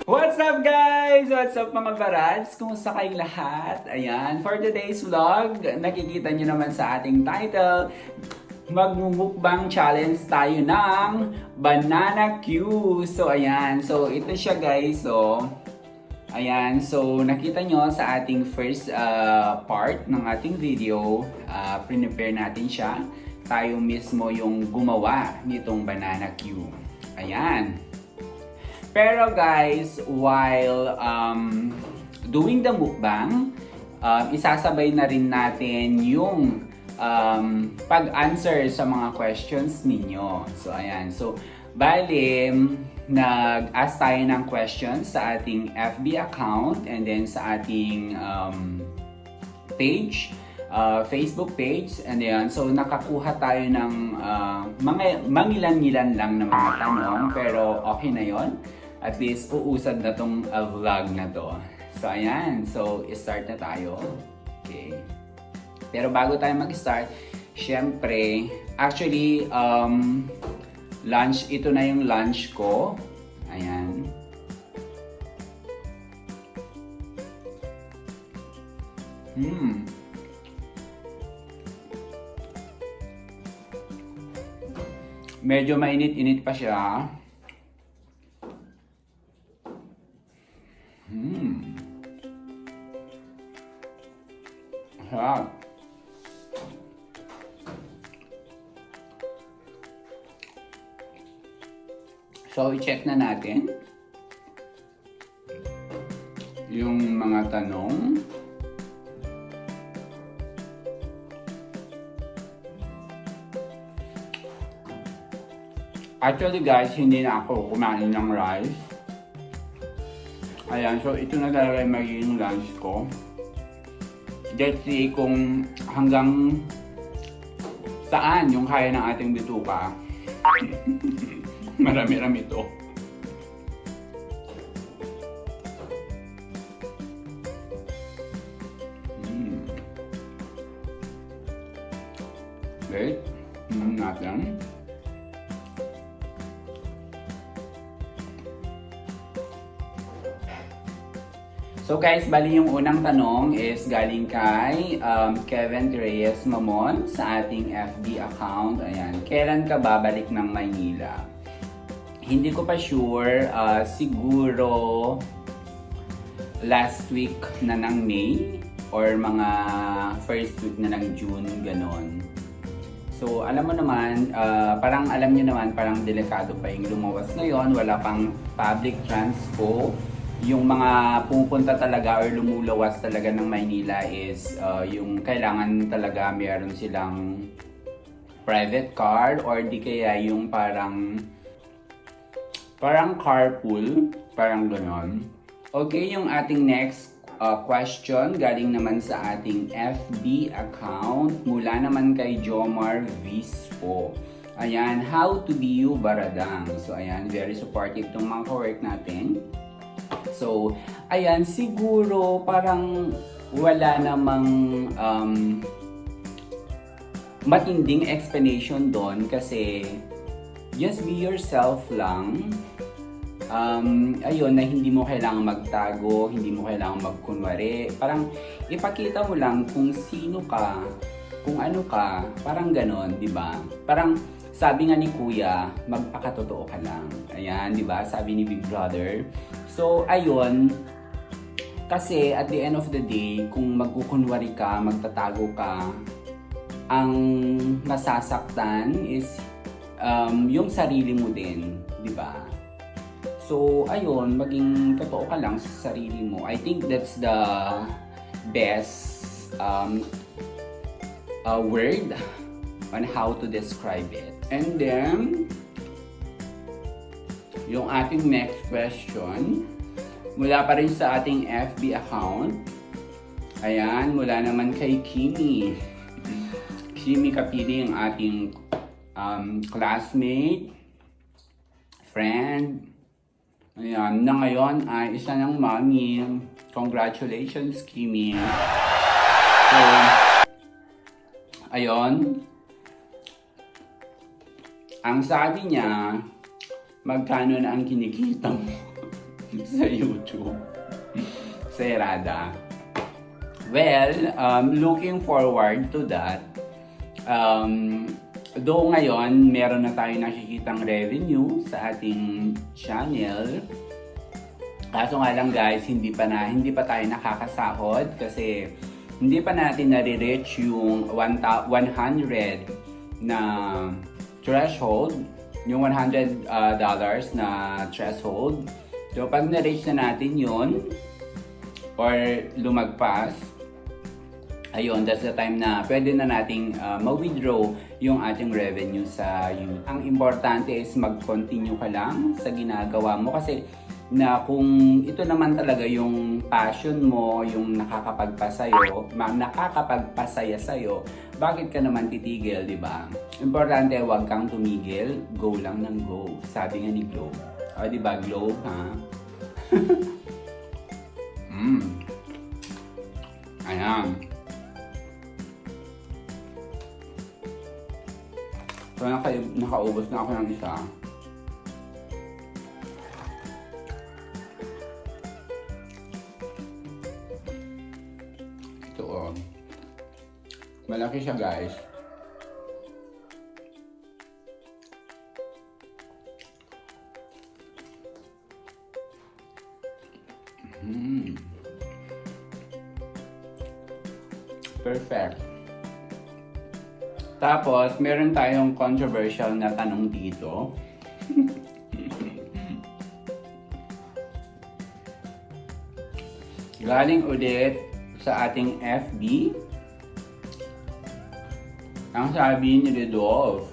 What's up guys? What's up mga barads? Kumusta kayong lahat? Ayan, for today's vlog, nakikita nyo naman sa ating title, magmumukbang challenge tayo ng Banana Q. So ayan, so ito siya guys. So ayan, so nakita nyo sa ating first part ng ating video, prepare natin siya. Tayo mismo yung gumawa nitong Banana Q. Ayan. Pero guys, while doing the mukbang, isasabay na rin natin yung pag-answer sa mga questions ninyo. So ayan, so bali, nag-ask tayo ng questions sa ating FB account and then sa ating page, Facebook page, and yan. So nakakuha tayo ng mga mangilan-ngilan lang na mga tanong, pero okay na yon. At least uusad na tong vlog na to. So ayan, so start na tayo. Okay. Pero bago tayo mag-start, syempre, actually, lunch, ito na yung lunch ko. Ayan. Medyo mainit-init pa siya. Sarap. So, i-check na natin yung mga tanong. Actually guys, hindi na ako kumain ng rice. Ayan, so ito na talaga yung magiging lunch ko. Let's see kung hanggang saan yung kaya ng ating bituka. Marami-rami ito. Wait, natin. So guys, bali yung unang tanong is galing kay Kevin Reyes Mamon sa ating FB account. Ayan, kailan ka babalik ng Maynila? Hindi ko pa sure, siguro last week na ng May or mga first week na ng June, ganon. So alam mo naman, parang alam nyo naman, parang delikado pa yung lumawas ngayon, wala pang public transport. Yung mga pumupunta talaga or lumulawas talaga ng Maynila is yung kailangan talaga meron silang private car or di kaya yung parang carpool, parang gano'n. Okay, yung ating next question galing naman sa ating FB account mula naman kay Jomar Vispo. Ayan, how to be you Baradang. So ayan, very supportive tong mga ka-work natin. So, ayan, siguro parang wala namang matinding explanation doon kasi just be yourself lang. Ayun, na hindi mo kailangang magtago, hindi mo kailangang magkunwari. Parang ipakita mo lang kung sino ka, kung ano ka, parang ganon, di ba? Parang sabi nga ni Kuya, magpakatotoo ka lang. Ayan, di ba? Sabi ni Big Brother. So, ayun, kasi at the end of the day, kung magkukunwari ka, magtatago ka, ang masasaktan is yung sarili mo din, di ba? So, ayun, maging totoo ka lang sa sarili mo. I think that's the best word on how to describe it. And then, yung ating next question, mula pa rin sa ating FB account. Ayan, mula naman kay Kimi. Kimi Kapili, yung ating classmate, friend. Ayan, na ngayon ay isa ng mommy. Congratulations, Kimi. So, ayun. Ang sabi niya, magkano na ang kinikita mo? sa YouTube. Sa Herada. Well, looking forward to that. Though ngayon, meron na tayo nakikitang revenue sa ating channel. Kaso nga lang guys, hindi pa tayo nakakasahod kasi hindi pa natin nare-reach yung 100 na threshold, yung $100 na threshold. So pag na-reach na natin yun, or lumagpas, ayun, that's the time na pwede na nating ma-withdraw yung ating revenue sa YouTube. Ang importante is mag-continue ka lang sa ginagawa mo kasi na kung ito naman talaga yung passion mo, yung nakakapagpasaya sa'yo, bakit ka naman titigil, di ba? Importante, huwag kang tumigil, go lang ng go. Sabi nga ni Globe. O, di ba, Globe, ha? Ayan. So, nakaubos na ako ng isa. Ito, malaki siya, guys. Perfect. Tapos, meron tayong controversial na tanong dito. Galing ulit sa ating FB. Ang sabi ni Rodolph.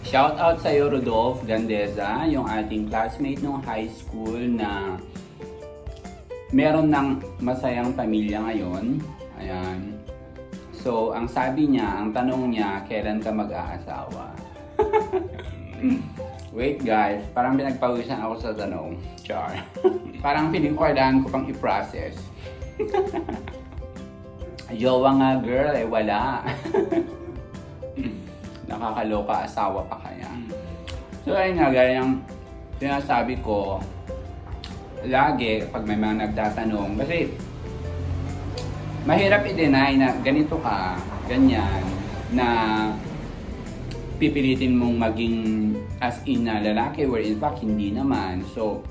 Shout out sa iyo, Rodolph Gandeza, yung ating classmate nung high school na meron ng masayang pamilya ngayon. Ayan. So, ang sabi niya, ang tanong niya, kailan ka mag-aasawa? Wait guys, parang pinagpawisan ako sa tanong. Char. Parang feeling ko kailangan ko pang i-process. Jowa nga girl, wala. Nakakaloka, asawa pa kaya. So ayun nga, gaya yung sinasabi ko, lagi pag may mga nagtatanong, kasi mahirap i-deny na ganito ka, ganyan, na pipilitin mong maging as in na lalaki where in fact hindi naman. So,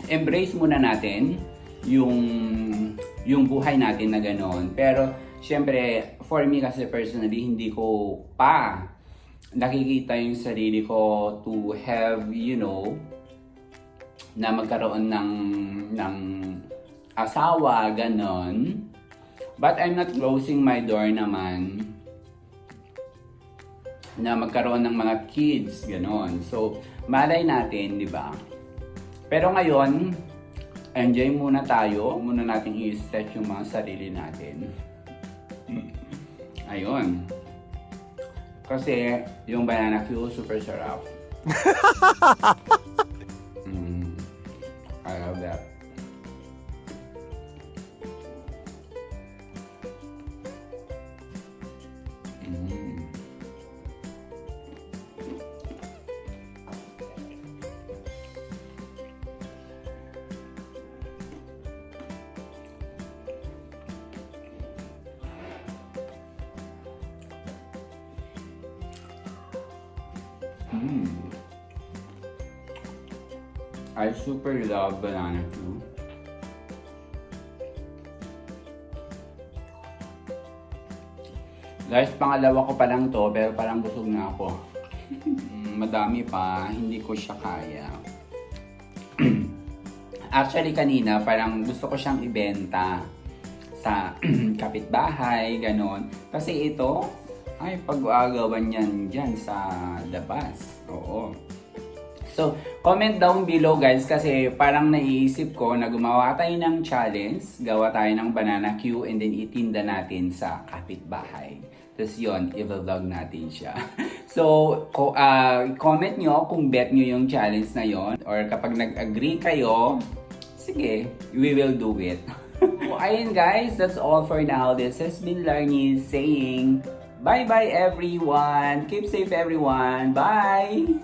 embrace muna natin yung buhay natin na gano'n. Pero, syempre, for me kasi personally, hindi ko pa nakikita yung sarili ko to have, na magkaroon ng asawa, ganon. But I'm not closing my door naman na magkaroon ng mga kids, ganon. So, malay natin, di ba? Pero ngayon, enjoy muna tayo. Muna natin i-stretch yung mga sarili natin. Ayun. Kasi, yung banana Q, super sarap. I love that. I super love banana Q. Guys, pangalawa ko pa lang to, pero parang busog na ako. Madami pa, hindi ko siya kaya. Actually, kanina, parang gusto ko siyang ibenta sa kapitbahay, ganon. Kasi ito, ay pag-aagawan yan dyan sa labas. Oo. So, comment down below guys kasi parang naiisip ko na gumawa tayo ng challenge, gawa tayo ng banana Q and then itinda natin sa kapitbahay. Tapos yun, i-vlog natin siya. So, comment nyo kung bet nyo yung challenge na yon or kapag nag-agree kayo, sige, we will do it. So, ayun guys, that's all for now. This has been Larnie saying, bye-bye everyone! Keep safe everyone! Bye!